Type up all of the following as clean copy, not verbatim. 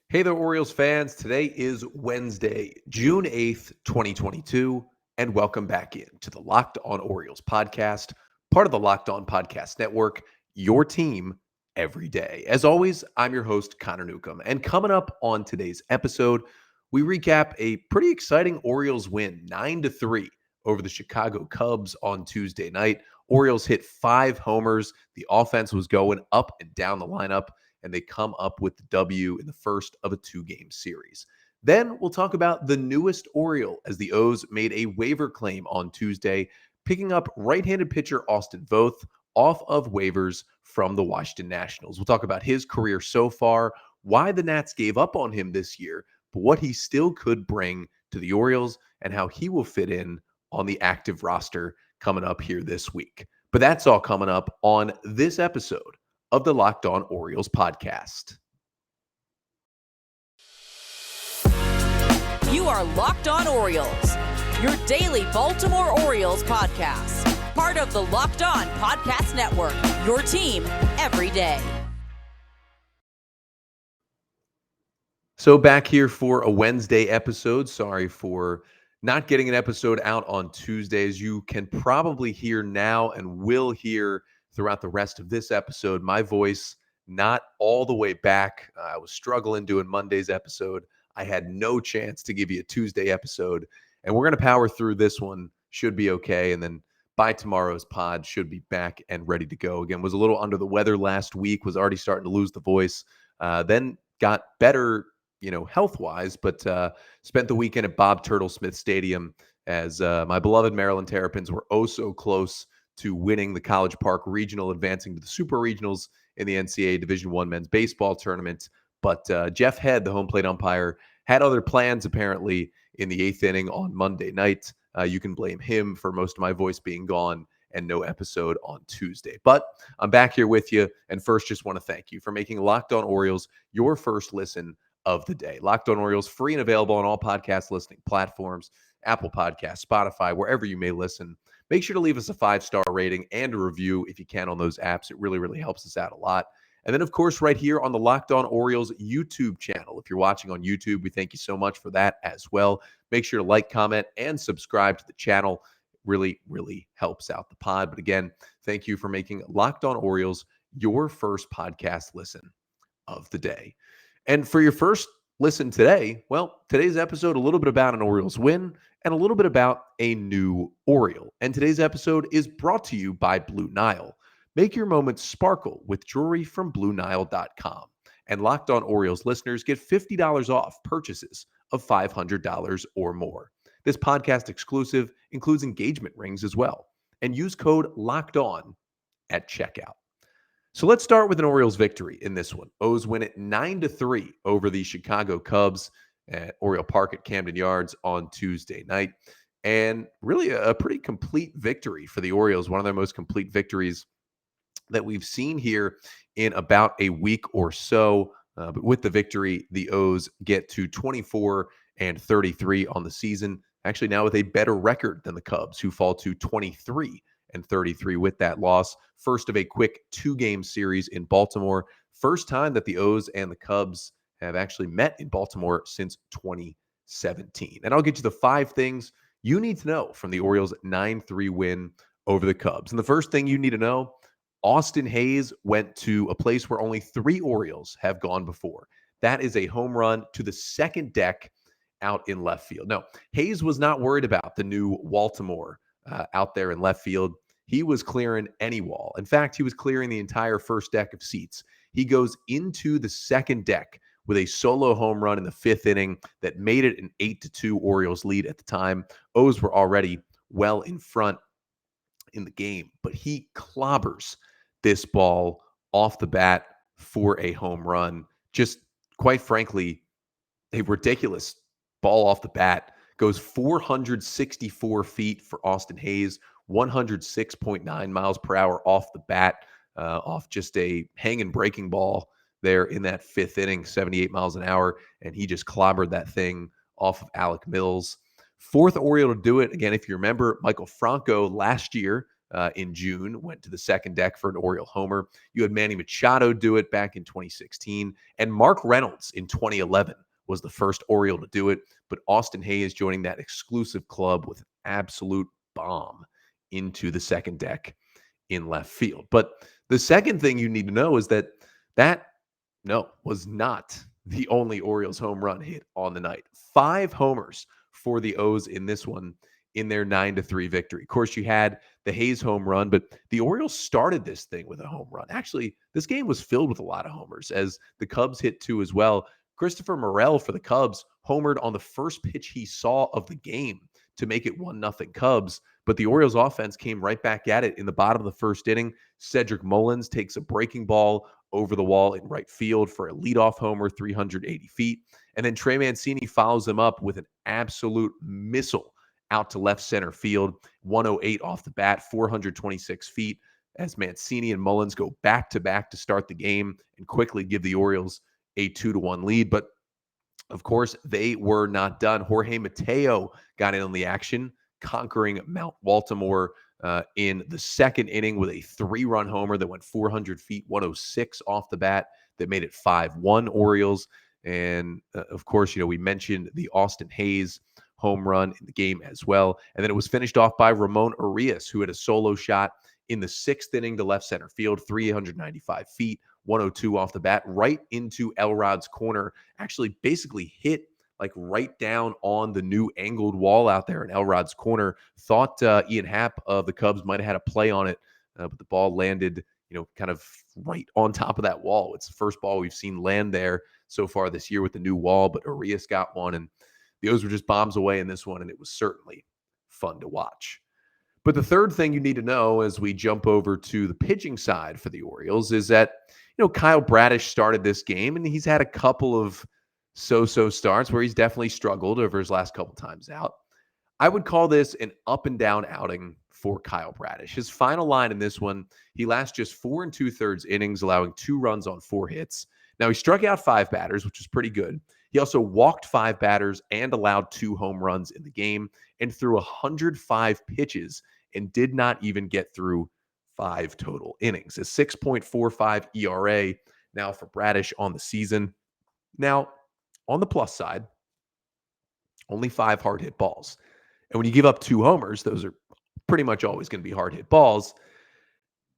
Hey there, Orioles fans. Today is Wednesday, June 8th, 2022, and welcome back in to the Locked On Orioles podcast, part of the Locked On Podcast Network, your team every day. As always, I'm your host, Connor Newcomb, and coming up on today's episode, we recap a pretty exciting Orioles win, 9-3 over the Chicago Cubs on Tuesday night. Orioles hit 5 homers. The offense was going up and down the lineup, and they come up with the W in the first of a 2-game series. Then we'll talk about the newest Oriole as the O's made a waiver claim on Tuesday, picking up right-handed pitcher Austin Voth off of waivers from the Washington Nationals. We'll talk about his career so far, why the Nats gave up on him this year, but what he still could bring to the Orioles and how he will fit in on the active roster coming up here this week. But that's all coming up on this episode of the Locked On Orioles podcast. You are Locked On Orioles, your daily Baltimore Orioles podcast. Part of the Locked On Podcast Network, your team every day. So back here for a Wednesday episode. Sorry for not getting an episode out on Tuesdays. You can probably hear now and will hear throughout the rest of this episode, my voice not all the way back. I was struggling doing Monday's episode. I had no chance to give you a Tuesday episode, and we're going to power through this one. Should be okay. And then by tomorrow's pod, should be back and ready to go. Again, was a little under the weather last week, was already starting to lose the voice. Then got better, health-wise, but spent the weekend at Bob Turtle Smith Stadium as my beloved Maryland Terrapins were oh so close to winning the College Park Regional, advancing to the Super Regionals in the NCAA Division I men's baseball tournament. But Jeff Head, the home plate umpire, had other plans apparently in the 8th inning on Monday night. You can blame him for most of my voice being gone and no episode on Tuesday. But I'm back here with you. And first, just want to thank you for making Locked On Orioles your first listen of the day. Locked On Orioles, free and available on all podcast listening platforms, Apple Podcasts, Spotify, wherever you may listen. Make sure to leave us a 5-star rating and a review if you can on those apps. It really, really helps us out a lot. And then, of course, right here on the Locked On Orioles YouTube channel. If you're watching on YouTube, we thank you so much for that as well. Make sure to like, comment, and subscribe to the channel. Really, really helps out the pod. But again, thank you for making Locked On Orioles your first podcast listen of the day. And for your first listen today, well, today's episode, a little bit about an Orioles win and a little bit about a new Oriole. And today's episode is brought to you by Blue Nile. Make your moments sparkle with jewelry from BlueNile.com. And Locked On Orioles listeners get $50 off purchases of $500 or more. This podcast exclusive includes engagement rings as well. And use code LOCKEDON at checkout. So let's start with an Orioles victory in this one. O's win it 9-3 over the Chicago Cubs at Oriole Park at Camden Yards on Tuesday night. And really a pretty complete victory for the Orioles, one of their most complete victories that we've seen here in about a week or so. But with the victory, the O's get to 24-33 on the season. Actually, now with a better record than the Cubs, who fall to 23-33 with that loss. First of a quick 2-game series in Baltimore. First time that the O's and the Cubs have actually met in Baltimore since 2017. And I'll get you the 5 things you need to know from the Orioles' 9-3 win over the Cubs. And the first thing you need to know, Austin Hayes went to a place where only 3 Orioles have gone before. That is a home run to the second deck out in left field. No, Hayes was not worried about the new Baltimore out there in left field. He was clearing any wall. In fact, he was clearing the entire first deck of seats. He goes into the second deck with a solo home run in the 5th inning that made it an 8-2 Orioles lead at the time. O's were already well in front in the game, but he clobbers this ball off the bat for a home run. Just quite frankly, a ridiculous ball off the bat. Goes 464 feet for Austin Hayes, 106.9 miles per hour off the bat, off just a hanging breaking ball there in that 5th inning, 78 miles an hour, and he just clobbered that thing off of Alec Mills. 4th Oriole to do it. Again, if you remember, Michael Franco last year in June, went to the second deck for an Oriole homer. You had Manny Machado do it back in 2016. And Mark Reynolds in 2011 was the first Oriole to do it. But Austin Hayes joining that exclusive club with an absolute bomb into the second deck in left field. But the second thing you need to know is that was not the only Orioles home run hit on the night. 5 homers for the O's in this one in their 9-3 victory. Of course, you had the Hayes home run, but the Orioles started this thing with a home run. Actually, this game was filled with a lot of homers as the Cubs hit 2 as well. Christopher Morel for the Cubs homered on the first pitch he saw of the game to make it 1-0 Cubs. But the Orioles offense came right back at it in the bottom of the first inning. Cedric Mullins takes a breaking ball over the wall in right field for a leadoff homer, 380 feet. And then Trey Mancini follows him up with an absolute missile out to left center field, 108 off the bat, 426 feet, as Mancini and Mullins go back-to-back to start the game and quickly give the Orioles a 2-1 lead. But of course, they were not done. Jorge Mateo got in on the action, conquering Mount Baltimore in the second inning with a 3-run homer that went 400 feet, 106 off the bat, that made it 5-1 Orioles. And of course, we mentioned the Austin Hayes home run in the game as well. And then it was finished off by Ramon Urias, who had a solo shot in the 6th inning to left center field, 395 feet, 102 off the bat, right into Elrod's corner. Actually, basically hit like right down on the new angled wall out there in Elrod's corner. Thought Ian Happ of the Cubs might have had a play on it, but the ball landed, kind of right on top of that wall. It's the first ball we've seen land there so far this year with the new wall, but Urias got one, and the O's were just bombs away in this one, and it was certainly fun to watch. But the third thing you need to know as we jump over to the pitching side for the Orioles is that, Kyle Bradish started this game, and he's had a couple of so-so starts where he's definitely struggled over his last couple times out. I would call this an up-and-down outing for Kyle Bradish. His final line in this one, he lasts just 4 2/3 innings, allowing 2 runs on 4 hits. Now, he struck out 5 batters, which is pretty good. He also walked 5 batters and allowed 2 home runs in the game and threw 105 pitches and did not even get through 5 total innings. A 6.45 ERA now for Bradish on the season. Now, on the plus side, only 5 hard hit balls. And when you give up 2 homers, those are pretty much always going to be hard hit balls.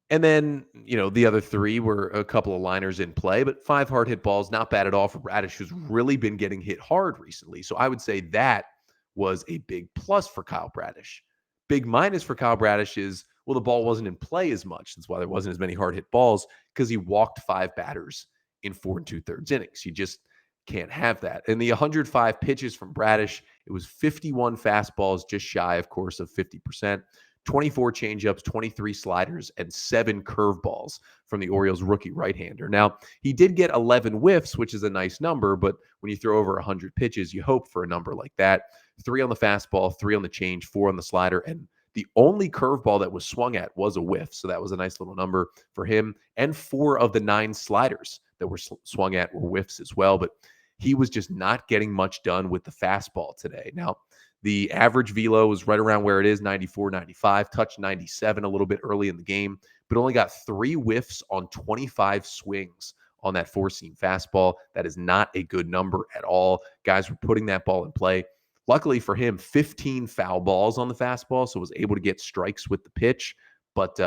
And then, the other 3 were a couple of liners in play, but 5 hard hit balls, not bad at all for Bradish, who's really been getting hit hard recently. So I would say that was a big plus for Kyle Bradish. Big minus for Kyle Bradish is, well, the ball wasn't in play as much. That's why there wasn't as many hard hit balls, because he walked 5 batters in 4 2/3 innings. You just can't have that. And the 105 pitches from Bradish, it was 51 fastballs, just shy, of course, of 50%. 24 changeups, 23 sliders, and 7 curveballs from the Orioles rookie right-hander. Now, he did get 11 whiffs, which is a nice number, but when you throw over 100 pitches, you hope for a number like that. 3 on the fastball, 3 on the change, 4 on the slider, and the only curveball that was swung at was a whiff, so that was a nice little number for him. And 4 of the 9 sliders that were swung at were whiffs as well, but he was just not getting much done with the fastball today. Now, the average velo was right around where it is, 94, 95, touched 97 a little bit early in the game, but only got 3 whiffs on 25 swings on that 4-seam fastball. That is not a good number at all. Guys were putting that ball in play. Luckily for him, 15 foul balls on the fastball, so was able to get strikes with the pitch. But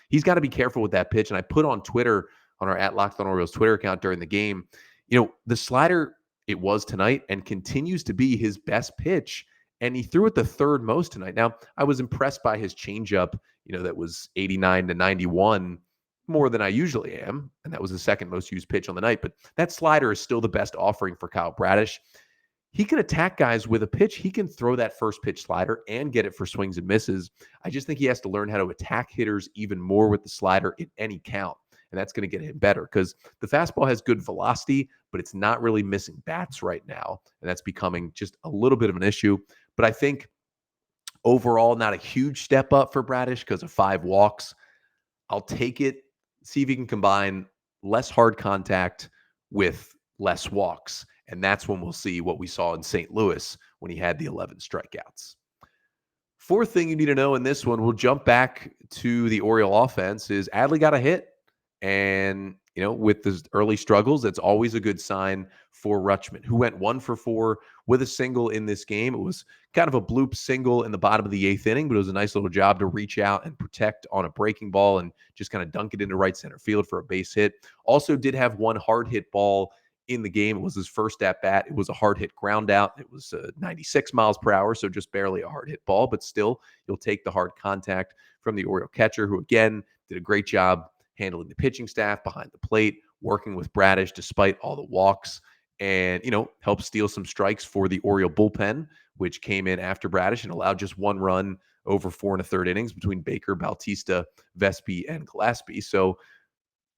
he's got to be careful with that pitch. And I put on Twitter, on our @LockedOnOrioles Twitter account during the game, the slider, it was tonight and continues to be his best pitch. And he threw it the 3rd most tonight. Now, I was impressed by his changeup, that was 89 to 91, more than I usually am. And that was the 2nd most used pitch on the night. But that slider is still the best offering for Kyle Bradish. He can attack guys with a pitch. He can throw that first pitch slider and get it for swings and misses. I just think he has to learn how to attack hitters even more with the slider in any count. And that's going to get him better because the fastball has good velocity, but it's not really missing bats right now. And that's becoming just a little bit of an issue. But I think overall, not a huge step up for Bradish because of 5 walks. I'll take it, see if he can combine less hard contact with less walks. And that's when we'll see what we saw in St. Louis when he had the 11 strikeouts. Fourth thing you need to know in this one, we'll jump back to the Oriole offense, is Adley got a hit. And, with the early struggles, that's always a good sign for Rutschman, who went 1-for-4 with a single in this game. It was kind of a bloop single in the bottom of the eighth inning, but it was a nice little job to reach out and protect on a breaking ball and just kind of dunk it into right center field for a base hit. Also did have one hard hit ball in the game. It was his first at bat. It was a hard hit ground out. It was 96 miles per hour, so just barely a hard hit ball, but still, you'll take the hard contact from the Oriole catcher, who again did a great job handling the pitching staff behind the plate, working with Bradish despite all the walks, and helped steal some strikes for the Oriole bullpen, which came in after Bradish and allowed just one run over 4 1/3 innings between Baker, Bautista, Vespi, and Gillespie. So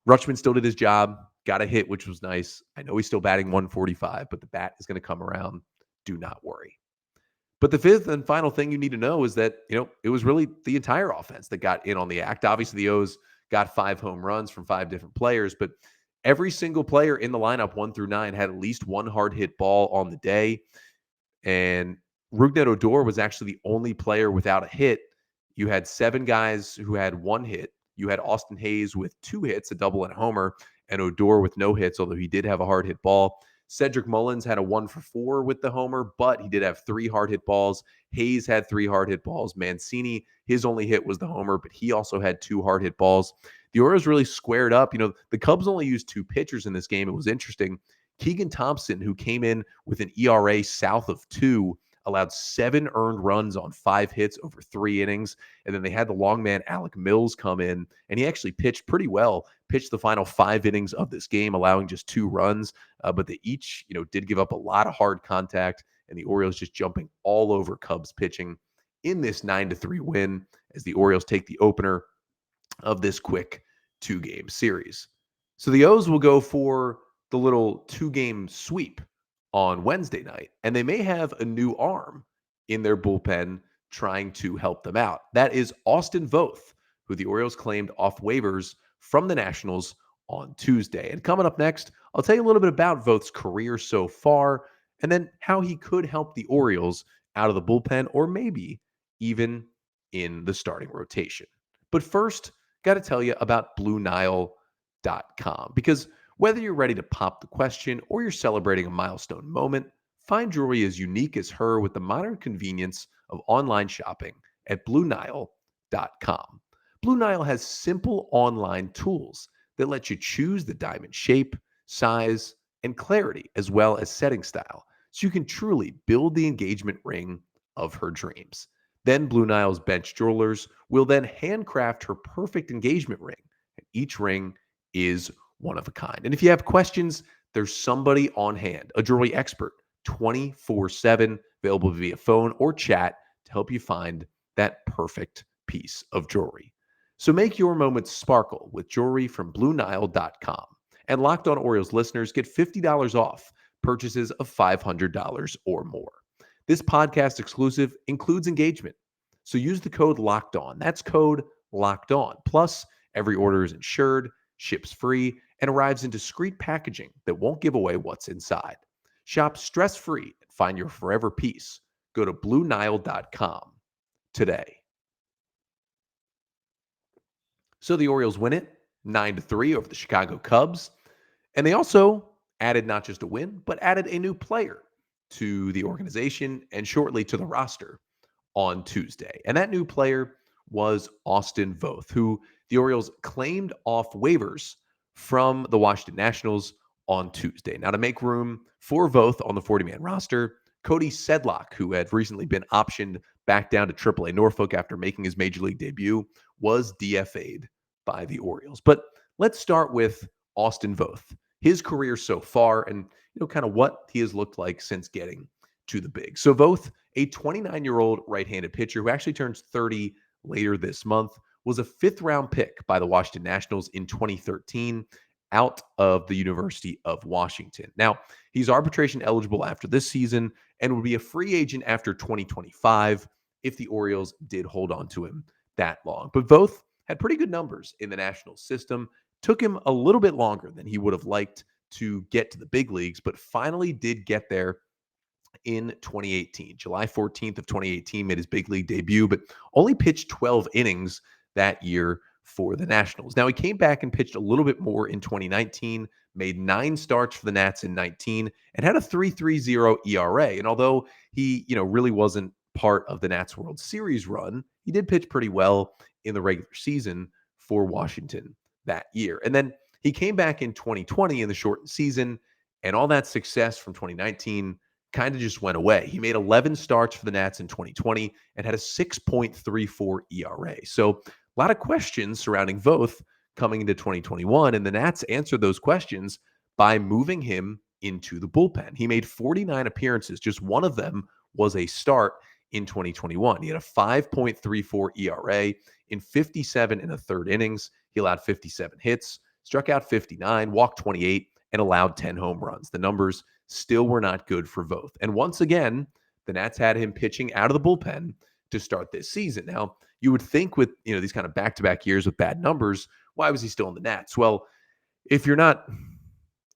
Rutschman still did his job, got a hit, which was nice. I know he's still batting 145, but the bat is going to come around. Do not worry. But the fifth and final thing you need to know is that, it was really the entire offense that got in on the act. Obviously, the O's got 5 home runs from 5 different players, but every single player in the lineup 1 through 9 had at least one hard hit ball on the day. And Rougned Odor was actually the only player without a hit. You had 7 guys who had 1 hit. You had Austin Hayes with 2 hits, a double and a homer, and Odor with no hits, although he did have a hard hit ball. Cedric Mullins had a 1-for-4 with the homer, but he did have 3 hard hit balls. Hayes had 3 hard hit balls. Mancini, his only hit was the homer, but he also had 2 hard hit balls. The Orioles really squared up. The Cubs only used 2 pitchers in this game. It was interesting. Keegan Thompson, who came in with an ERA south of 2, allowed 7 earned runs on 5 hits over 3 innings. And then they had the long man Alec Mills come in, and he actually pitched pretty well, pitched the final 5 innings of this game, allowing just 2 runs. But they each, did give up a lot of hard contact, and the Orioles just jumping all over Cubs pitching in this 9-3 win as the Orioles take the opener of this quick 2-game series. So the O's will go for the little 2-game sweep on Wednesday night, and they may have a new arm in their bullpen trying to help them out. That is Austin Voth, who the Orioles claimed off waivers from the Nationals on Tuesday. And coming up next, I'll tell you a little bit about Voth's career so far, and then how he could help the Orioles out of the bullpen, or maybe even in the starting rotation. But first, got to tell you about BlueNile.com, because whether you're ready to pop the question or you're celebrating a milestone moment, find jewelry as unique as her with the modern convenience of online shopping at BlueNile.com. Blue Nile has simple online tools that let you choose the diamond shape, size, and clarity, as well as setting style, so you can truly build the engagement ring of her dreams. Then Blue Nile's bench jewelers will then handcraft her perfect engagement ring, and each ring is one of a kind. And if you have questions, there's somebody on hand, a jewelry expert, 24/7, available via phone or chat to help you find that perfect piece of jewelry. So make your moments sparkle with jewelry from BlueNile.com. And Locked On Orioles listeners get $50 off purchases of $500 or more. This podcast exclusive includes engagement. So use the code Locked On. That's code Locked On. Plus, every order is insured, ships free, and arrives in discreet packaging that won't give away what's inside. Shop stress-free and find your forever piece. Go to BlueNile.com today. So the Orioles win it 9-3 over the Chicago Cubs. And they also added not just a win, but added a new player to the organization and shortly to the roster on Tuesday. And that new player was Austin Voth, who the Orioles claimed off waivers from the Washington Nationals on Tuesday. Now, to make room for Voth on the 40-man roster, Cody Sedlock, who had recently been optioned back down to AAA Norfolk after making his major league debut, was DFA'd by the Orioles. But let's start with Austin Voth, his career so far, and kind of what he has looked like since getting to the big. So Voth, a 29-year-old right-handed pitcher who actually turns 30 later this month, was a 5th-round pick by the Washington Nationals in 2013 out of the University of Washington. Now, he's arbitration eligible after this season and would be a free agent after 2025 if the Orioles did hold on to him that long. But Voth had pretty good numbers in the Nationals system. Took him a little bit longer than he would have liked to get to the big leagues, but finally did get there in 2018. July 14th of 2018 made his big league debut, but only pitched 12 innings that year for the Nationals. Now, he came back and pitched a little bit more in 2019, made 9 starts for the Nats in 19, and had a 3.30 ERA. And although he, really wasn't part of the Nats World Series run, he did pitch pretty well in the regular season for Washington that year. And then he came back in 2020 in the shortened season, and all that success from 2019 kind of just went away. He made 11 starts for the Nats in 2020 and had a 6.34 ERA. So a lot of questions surrounding Voth coming into 2021, and the Nats answered those questions by moving him into the bullpen. He made 49 appearances. Just one of them was a start in 2021. He had a 5.34 ERA in 57 and a third innings. He allowed 57 hits, struck out 59, walked 28, and allowed 10 home runs. The numbers still were not good for Voth. And once again, the Nats had him pitching out of the bullpen to start this season. Now, you would think with, these kind of back-to-back years with bad numbers, why was he still in the Nats? Well, if you're not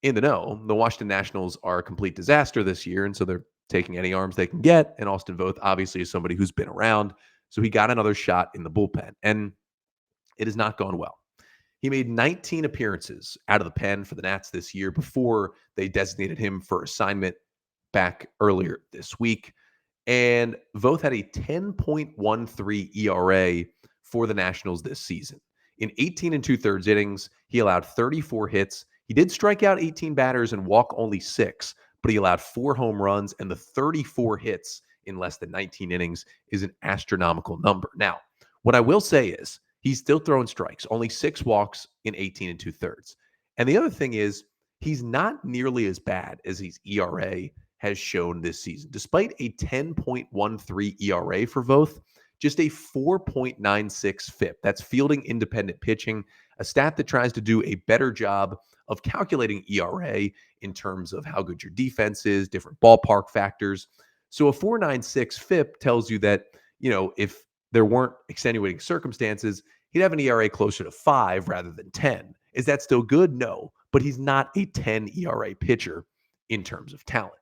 in the know, the Washington Nationals are a complete disaster this year, and so they're taking any arms they can get. And Austin Voth obviously is somebody who's been around, so he got another shot in the bullpen, and it has not gone well. He made 19 appearances out of the pen for the Nats this year before they designated him for assignment back earlier this week. And Voth had a 10.13 ERA for the Nationals this season. In 18 and 2/3 innings, he allowed 34 hits. He did strike out 18 batters and walk only 6, but he allowed 4 home runs, and the 34 hits in less than 19 innings is an astronomical number. Now, what I will say is he's still throwing strikes, only 6 walks in 18 and 2/3. And the other thing is he's not nearly as bad as his ERA has shown this season. Despite a 10.13 ERA for Voth, just a 4.96 FIP. That's fielding independent pitching, a stat that tries to do a better job of calculating ERA in terms of how good your defense is, different ballpark factors. So a 4.96 FIP tells you that, if there weren't extenuating circumstances, he'd have an ERA closer to 5 rather than 10. Is that still good? No, but he's not a 10 ERA pitcher in terms of talent.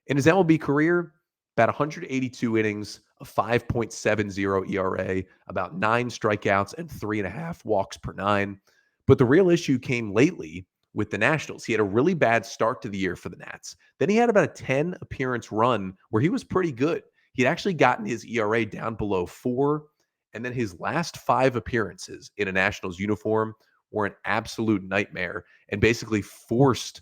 In his MLB career, about 182 innings, a 5.70 ERA, about 9 strikeouts, and 3.5 walks per 9. But the real issue came lately with the Nationals. He had a really bad start to the year for the Nats. Then he had about a 10 appearance run where he was pretty good. He'd actually gotten his ERA down below 4, and then his last 5 appearances in a Nationals uniform were an absolute nightmare and basically forced,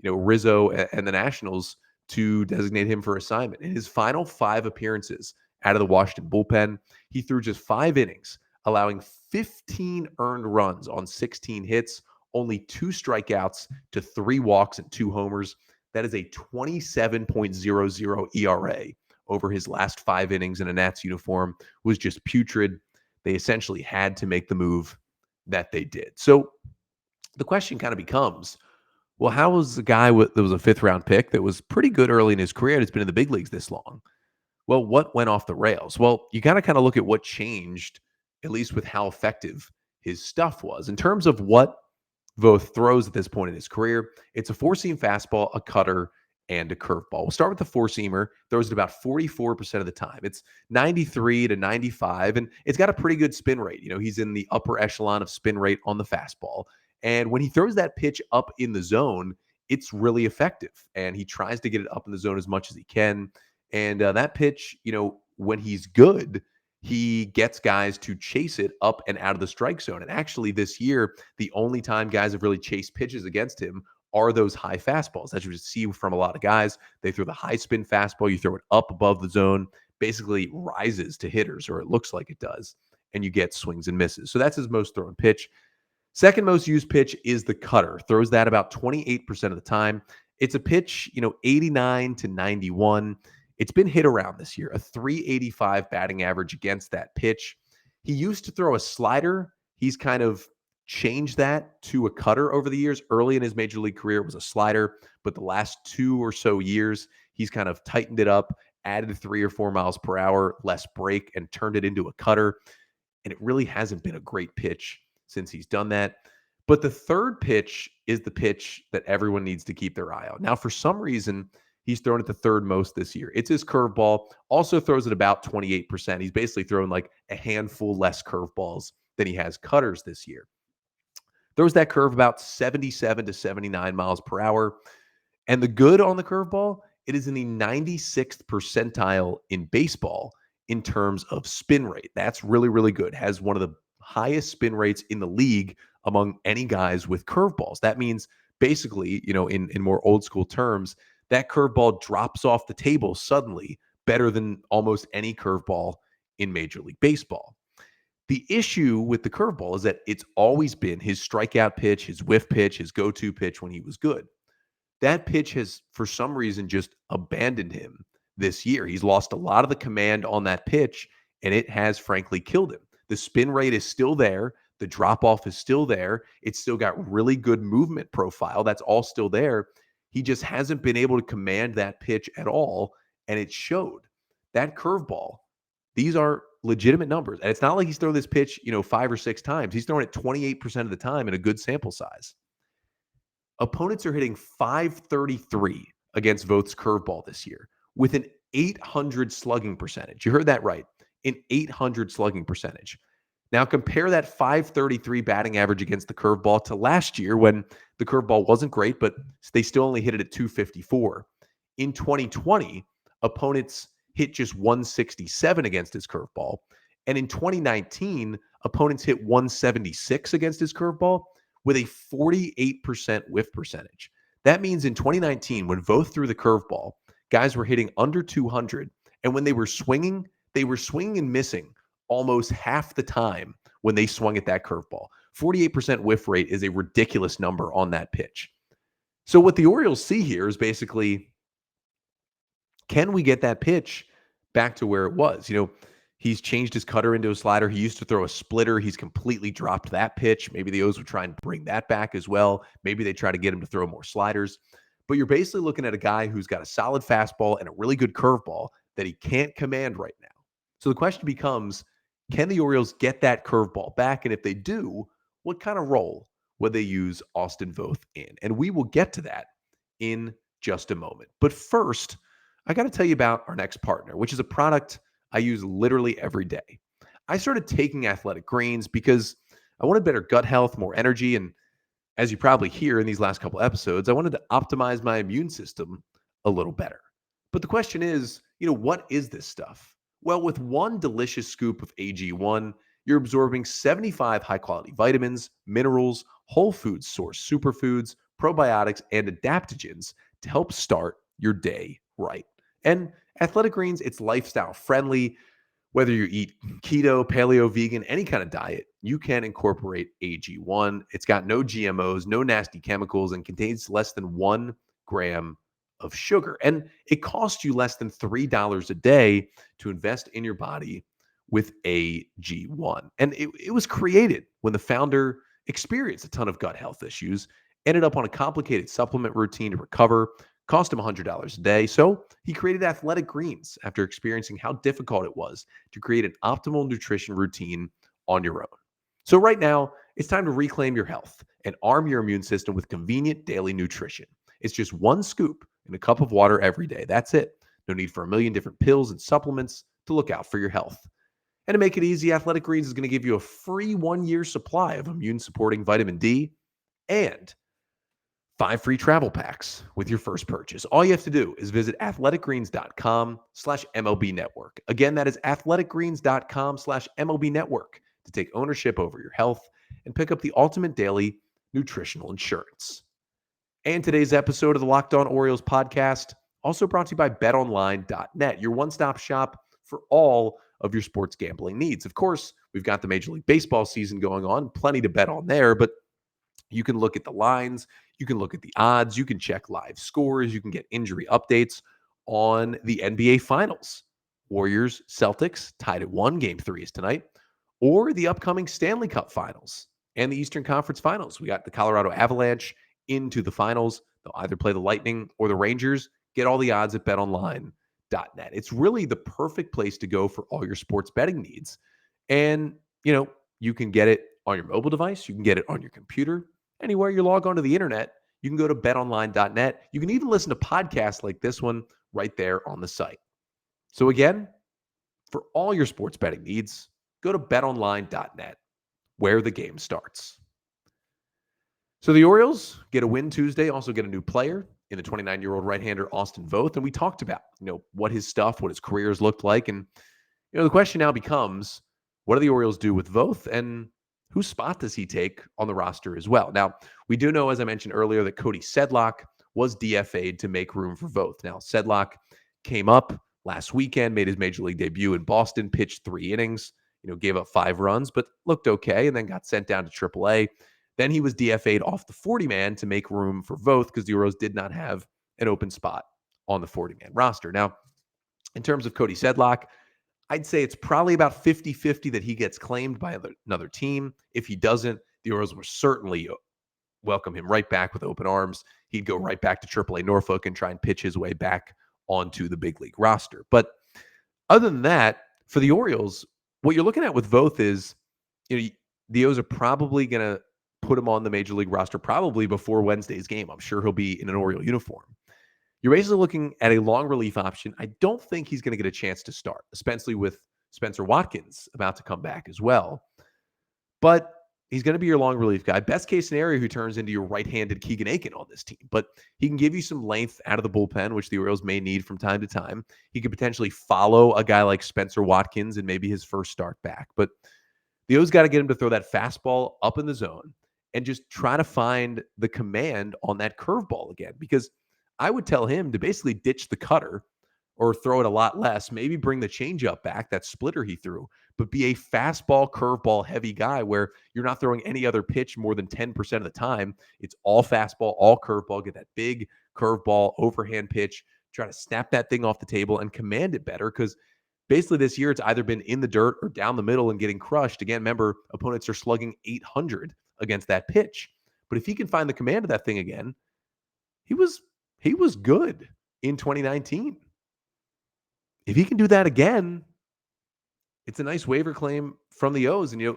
Rizzo and the Nationals to designate him for assignment. In his final 5 appearances out of the Washington bullpen, he threw just 5 innings, allowing 15 earned runs on 16 hits, only 2 strikeouts to 3 walks and 2 homers. That is a 27.00 ERA over his last 5 innings in a Nats uniform. Was just putrid. They essentially had to make the move that they did. So the question kind of becomes, well, how was the guy that was a 5th-round pick that was pretty good early in his career and has been in the big leagues this long? Well, what went off the rails? Well, you got to kind of look at what changed, at least with how effective his stuff was. In terms of what Voth throws at this point in his career, it's a 4-seam fastball, a cutter, and a curveball. We'll start with the 4-seamer. Throws it about 44% of the time. It's 93 to 95, and it's got a pretty good spin rate. He's in the upper echelon of spin rate on the fastball. And when he throws that pitch up in the zone, it's really effective. And he tries to get it up in the zone as much as he can. And that pitch, when he's good, he gets guys to chase it up and out of the strike zone. And actually this year, the only time guys have really chased pitches against him are those high fastballs. As you see from a lot of guys, they throw the high spin fastball, you throw it up above the zone, basically rises to hitters, or it looks like it does, and you get swings and misses. So that's his most thrown pitch. Second most used pitch is the cutter. Throws that about 28% of the time. It's a pitch, 89 to 91. It's been hit around this year, a 385 batting average against that pitch. He used to throw a slider. He's kind of changed that to a cutter over the years. Early in his major league career, it was a slider, but the last 2 or so years, he's kind of tightened it up, added 3 or 4 miles per hour, less break, and turned it into a cutter. And it really hasn't been a great pitch since he's done that. But the third pitch is the pitch that everyone needs to keep their eye on. Now, for some reason, He's thrown it the third most this year. It's his curveball. Also throws it about 28%. He's basically thrown like a handful less curveballs than he has cutters this year. Throws that curve about 77 to 79 miles per hour. And the good on the curveball, it is in the 96th percentile in baseball in terms of spin rate. That's really, really good. Has one of the highest spin rates in the league among any guys with curveballs. That means basically, in more old school terms, that curveball drops off the table suddenly better than almost any curveball in Major League Baseball. The issue with the curveball is that it's always been his strikeout pitch, his whiff pitch, his go-to pitch when he was good. That pitch has, for some reason, just abandoned him this year. He's lost a lot of the command on that pitch, and it has frankly killed him. The spin rate is still there. The drop-off is still there. It's still got really good movement profile. That's all still there. He just hasn't been able to command that pitch at all, and it showed. That curveball, these are legitimate numbers. And it's not like he's thrown this pitch, 5 or 6 times. He's thrown it 28% of the time in a good sample size. Opponents are hitting .533 against Voth's curveball this year with an 800 slugging percentage. You heard that right, an 800 slugging percentage. Now compare that .533 batting average against the curveball to last year when the curveball wasn't great, but they still only hit it at .254. In 2020, opponents hit just .167 against his curveball. And in 2019, opponents hit .176 against his curveball with a 48% whiff percentage. That means in 2019, when Voth threw the curveball, guys were hitting under 200. And when they were swinging and missing almost half the time when they swung at that curveball. 48% whiff rate is a ridiculous number on that pitch. So what the Orioles see here is basically, can we get that pitch back to where it was? He's changed his cutter into a slider. He used to throw a splitter. He's completely dropped that pitch. Maybe the O's would try and bring that back as well. Maybe they try to get him to throw more sliders. But you're basically looking at a guy who's got a solid fastball and a really good curveball that he can't command right now. So the question becomes, can the Orioles get that curveball back? And if they do, what kind of role would they use Austin Voth in? And we will get to that in just a moment. But first, I got to tell you about our next partner, which is a product I use literally every day. I started taking Athletic Greens because I wanted better gut health, more energy, and as you probably hear in these last couple episodes, I wanted to optimize my immune system a little better. But the question is, what is this stuff? Well, with one delicious scoop of AG1, you're absorbing 75 high-quality vitamins, minerals, whole food source superfoods, probiotics, and adaptogens to help start your day right. And Athletic Greens, it's lifestyle friendly. Whether you eat keto, paleo, vegan, any kind of diet, you can incorporate AG1. It's got no GMOs, no nasty chemicals, and contains less than 1 gram of sugar. And it costs you less than $3 a day to invest in your body with AG1. And it was created when the founder experienced a ton of gut health issues, ended up on a complicated supplement routine to recover, cost him $100 a day. So he created Athletic Greens after experiencing how difficult it was to create an optimal nutrition routine on your own. So right now, it's time to reclaim your health and arm your immune system with convenient daily nutrition. It's just 1 scoop in a cup of water every day. That's it. No need for a million different pills and supplements to look out for your health. And to make it easy, Athletic Greens is going to give you a free 1-year supply of immune-supporting vitamin D and 5 free travel packs with your first purchase. All you have to do is visit athleticgreens.com/MLB network. Again, that is athleticgreens.com/MLB network to take ownership over your health and pick up the ultimate daily nutritional insurance. And today's episode of the Locked On Orioles podcast also brought to you by betonline.net, your one-stop shop for all of your sports gambling needs. Of course, we've got the Major League Baseball season going on, plenty to bet on there, but you can look at the lines, you can look at the odds, you can check live scores, you can get injury updates on the NBA Finals. Warriors, Celtics tied at 1, Game 3 is tonight, or the upcoming Stanley Cup Finals and the Eastern Conference Finals. We got the Colorado Avalanche into the finals. They'll either play the Lightning or the Rangers. Get all the odds at betonline.net. It's really the perfect place to go for all your sports betting needs. And, you can get it on your mobile device. You can get it on your computer. Anywhere you log onto the internet, You can go to betonline.net. You can even listen to podcasts like this one right there on the site. So again, for all your sports betting needs, go to betonline.net, where the game starts. So the Orioles get a win Tuesday, also get a new player in the 29-year-old right-hander Austin Voth, and we talked about, what his career has looked like, and the question now becomes, what do the Orioles do with Voth, and whose spot does he take on the roster as well? Now, we do know, as I mentioned earlier, that Cody Sedlock was DFA'd to make room for Voth. Now, Sedlock came up last weekend, made his major league debut in Boston, pitched 3 innings, gave up 5 runs, but looked okay, and then got sent down to AAA. Then he was DFA'd off the 40-man to make room for Voth because the Orioles did not have an open spot on the 40-man roster. Now, in terms of Cody Sedlock, I'd say it's probably about 50-50 that he gets claimed by another team. If he doesn't, the Orioles will certainly welcome him right back with open arms. He'd go right back to AAA Norfolk and try and pitch his way back onto the big league roster. But other than that, for the Orioles, what you're looking at with Voth is, the O's are probably going to put him on the major league roster probably before Wednesday's game. I'm sure he'll be in an Oriole uniform. You're basically looking at a long relief option. I don't think he's going to get a chance to start, especially with Spencer Watkins about to come back as well. But he's going to be your long relief guy. Best case scenario, he turns into your right-handed Keegan Aiken on this team. But he can give you some length out of the bullpen, which the Orioles may need from time to time. He could potentially follow a guy like Spencer Watkins in maybe his first start back. But the O's got to get him to throw that fastball up in the zone and just try to find the command on that curveball again. Because I would tell him to basically ditch the cutter or throw it a lot less, maybe bring the changeup back, that splitter he threw, but be a fastball, curveball heavy guy where you're not throwing any other pitch more than 10% of the time. It's all fastball, all curveball, get that big curveball, overhand pitch, try to snap that thing off the table and command it better because basically this year it's either been in the dirt or down the middle and getting crushed. Again, remember, opponents are slugging 800 against that pitch. But if he can find the command of that thing again, he was good in 2019. If he can do that again, it's a nice waiver claim from the O's. And,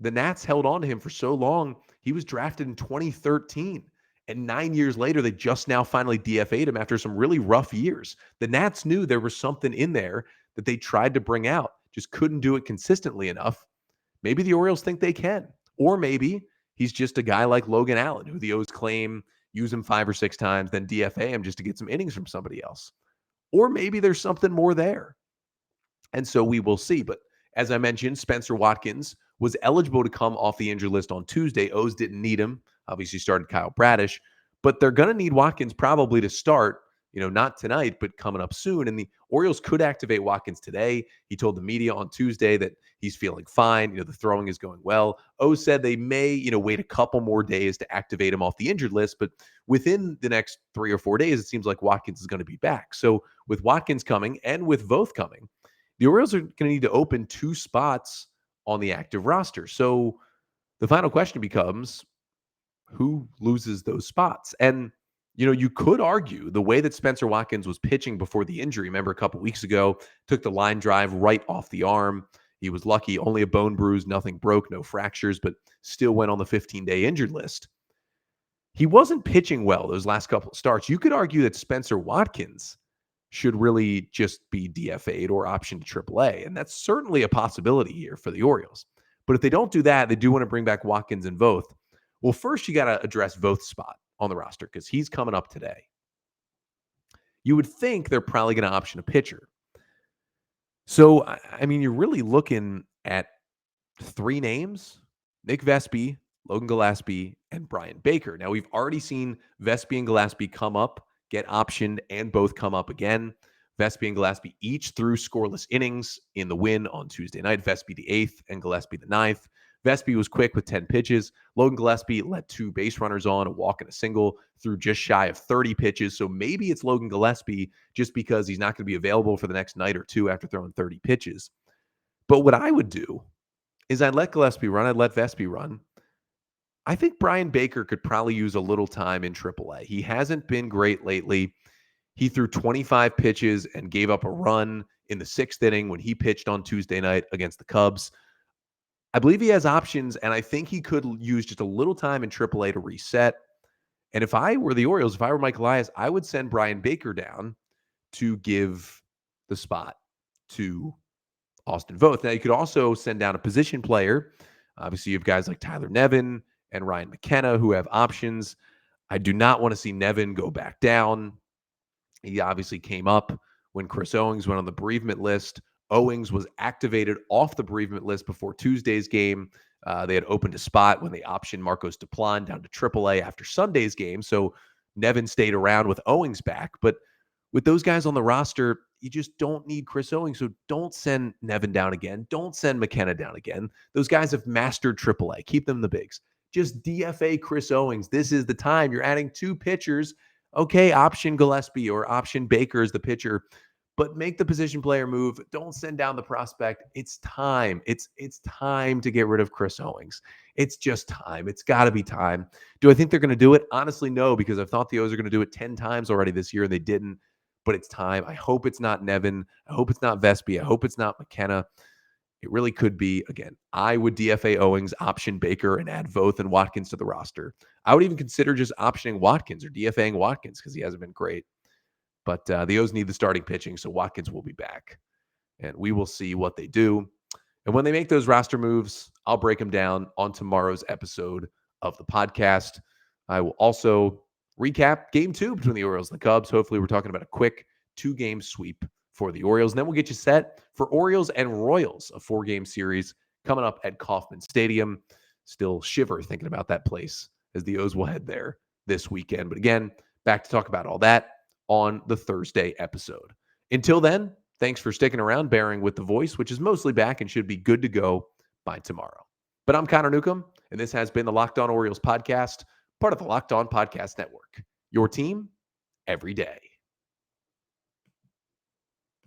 the Nats held on to him for so long. He was drafted in 2013. And 9 years later, they just now finally DFA'd him after some really rough years. The Nats knew there was something in there that they tried to bring out, just couldn't do it consistently enough. Maybe the Orioles think they can. Or maybe he's just a guy like Logan Allen, who the O's claim use him 5 or 6 times, then DFA him just to get some innings from somebody else. Or maybe there's something more there. And so we will see. But as I mentioned, Spencer Watkins was eligible to come off the injured list on Tuesday. O's didn't need him. Obviously started Kyle Bradish. But they're going to need Watkins probably to start, not tonight, but coming up soon. And the Orioles could activate Watkins today. He told the media on Tuesday that he's feeling fine. The throwing is going well. O's said they may, wait a couple more days to activate him off the injured list. But within the next 3 or 4 days, it seems like Watkins is going to be back. So with Watkins coming and with Voth coming, the Orioles are going to need to open 2 spots on the active roster. So the final question becomes, who loses those spots? And, you could argue the way that Spencer Watkins was pitching before the injury, remember a couple weeks ago, took the line drive right off the arm. He was lucky, only a bone bruise, nothing broke, no fractures, but still went on the 15-day injured list. He wasn't pitching well those last couple of starts. You could argue that Spencer Watkins should really just be DFA'd or optioned to AAA. And that's certainly a possibility here for the Orioles. But if they don't do that, they do want to bring back Watkins and Voth. Well, first you got to address Voth's spot on the roster because he's coming up today. You would think they're probably going to option a pitcher. So, you're really looking at 3 names: Nick Vespi, Logan Gillespie, and Brian Baker. Now, we've already seen Vespi and Gillespie come up, get optioned, and both come up again. Vespi and Gillespie each threw scoreless innings in the win on Tuesday night. Vespi the 8th and Gillespie the 9th. Vespi was quick with 10 pitches. Logan Gillespie let 2 base runners on, a walk and a single, threw just shy of 30 pitches. So maybe it's Logan Gillespie just because he's not going to be available for the next night or 2 after throwing 30 pitches. But what I would do is I'd let Gillespie run. I'd let Vespi run. I think Brian Baker could probably use a little time in AAA. He hasn't been great lately. He threw 25 pitches and gave up a run in the 6th inning when he pitched on Tuesday night against the Cubs. I believe he has options, and I think he could use just a little time in AAA to reset And if I were the Orioles, if I were Mike Elias, I would send Brian Baker down to give the spot to Austin Voth. Now, you could also send down a position player. Obviously, you have guys like Tyler Nevin and Ryan McKenna who have options. I do not want to see Nevin go back down. He obviously came up when Chris Owings went on the bereavement list. Owings was activated off the bereavement list before Tuesday's game. They had opened a spot when they optioned Marcos Duplan down to AAA after Sunday's game. So Nevin stayed around with Owings back. But with those guys on the roster, you just don't need Chris Owings. So don't send Nevin down again. Don't send McKenna down again. Those guys have mastered AAA. Keep them the bigs. Just DFA Chris Owings. This is the time. You're adding 2 pitchers. Okay, option Gillespie or option Baker as the pitcher, but make the position player move. Don't send down the prospect. It's time. It's time to get rid of Chris Owings. It's just time. It's got to be time. Do I think they're going to do it? Honestly, no, because I've thought the O's are going to do it 10 times already this year and they didn't. But it's time. I hope it's not Nevin. I hope it's not Vespi. I hope it's not McKenna. It really could be. Again, I would DFA Owings, option Baker, and add Voth and Watkins to the roster. I would even consider just optioning Watkins or DFAing Watkins because he hasn't been great. But the O's need the starting pitching, so Watkins will be back. And we will see what they do. And when they make those roster moves, I'll break them down on tomorrow's episode of the podcast. I will also recap Game 2 between the Orioles and the Cubs. Hopefully, we're talking about a quick 2-game sweep for the Orioles. And then we'll get you set for Orioles and Royals, a 4-game series coming up at Kauffman Stadium. Still shiver thinking about that place as the O's will head there this weekend. But again, back to talk about all that on the Thursday episode. Until then, thanks for sticking around, bearing with the voice, which is mostly back and should be good to go by tomorrow. But I'm Connor Newcomb, and this has been the Locked On Orioles podcast, part of the Locked On Podcast Network. Your team every day.